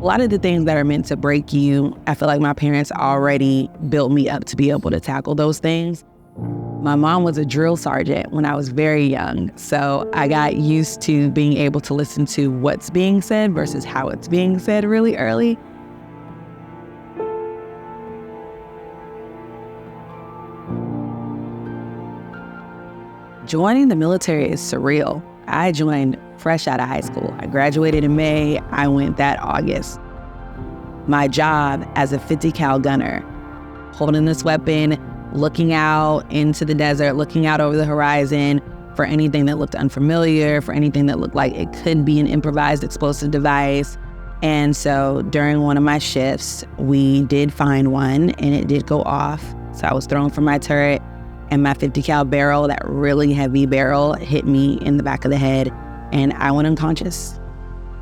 A lot of the things that are meant to break you, I feel like my parents already built me up to be able to tackle those things. My mom was a drill sergeant when I was very young, so I got used to being able to listen to what's being said versus how it's being said really early. Joining the military is surreal. I joined fresh out of high school. I graduated in May. I went that August. My job as a 50 cal gunner, holding this weapon, looking out into the desert, looking out over the horizon for anything that looked unfamiliar, for anything that looked like it could be an improvised explosive device. And so during one of my shifts, we did find one and it did go off. So I was thrown from my turret and my 50 cal barrel, that really heavy barrel, hit me in the back of the head and I went unconscious.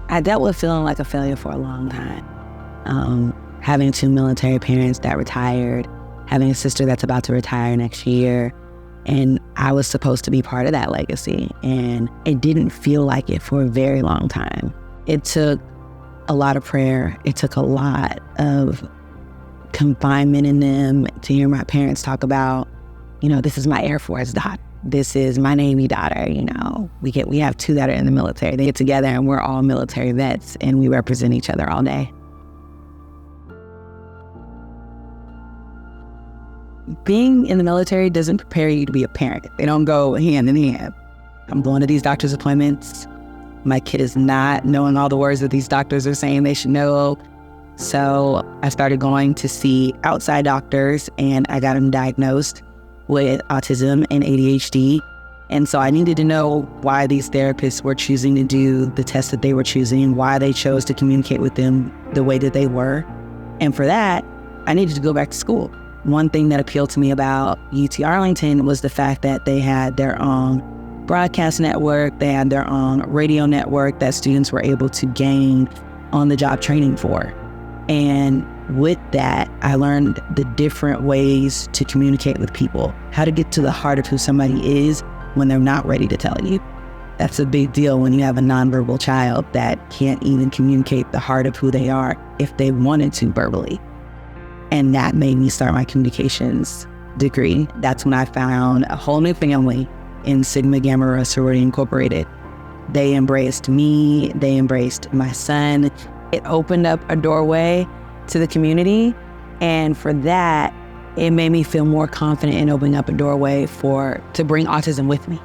I dealt with feeling like a failure for a long time. Having two military parents that retired, having a sister that's about to retire next year, and I was supposed to be part of that legacy, and it didn't feel like it for a very long time. It took a lot of prayer. It took a lot of confinement in them to hear my parents talk about, this is my Air Force daughter. This is my Navy daughter. We have two that are in the military. They get together and we're all military vets and we represent each other all day. Being in the military doesn't prepare you to be a parent. They don't go hand in hand. I'm going to these doctor's appointments. My kid is not knowing all the words that these doctors are saying they should know. So I started going to see outside doctors and I got him diagnosed with autism and ADHD. And so I needed to know why these therapists were choosing to do the tests that they were choosing, why they chose to communicate with them the way that they were. And for that, I needed to go back to school. One thing that appealed to me about UT Arlington was the fact that they had their own broadcast network, they had their own radio network that students were able to gain on-the-job training for. And with that, I learned the different ways to communicate with people, how to get to the heart of who somebody is when they're not ready to tell you. That's a big deal when you have a nonverbal child that can't even communicate the heart of who they are if they wanted to verbally. And that made me start my communications degree. That's when I found a whole new family in Sigma Gamma Rho Sorority Incorporated. They embraced me, they embraced my son. It opened up a doorway to the community. And for that, it made me feel more confident in opening up a doorway to bring autism with me.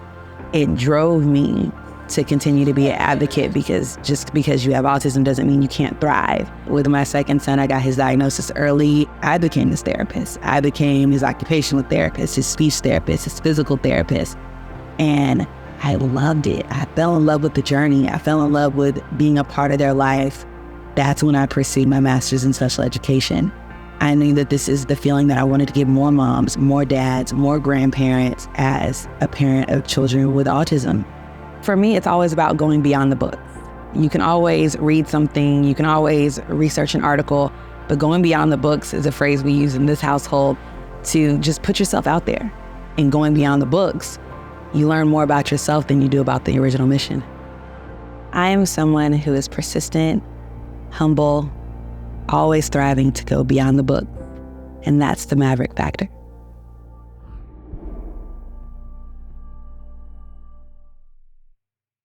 It drove me to continue to be an advocate because just because you have autism doesn't mean you can't thrive. With my second son, I got his diagnosis early. I became his therapist. I became his occupational therapist, his speech therapist, his physical therapist. And I loved it. I fell in love with the journey. I fell in love with being a part of their life. That's when I pursued my master's in special education. I knew that this is the feeling that I wanted to give more moms, more dads, more grandparents as a parent of children with autism. For me, it's always about going beyond the book. You can always read something, you can always research an article, but going beyond the books is a phrase we use in this household to just put yourself out there. And going beyond the books, you learn more about yourself than you do about the original mission. I am someone who is persistent, humble, always thriving to go beyond the book. And that's the Maverick factor.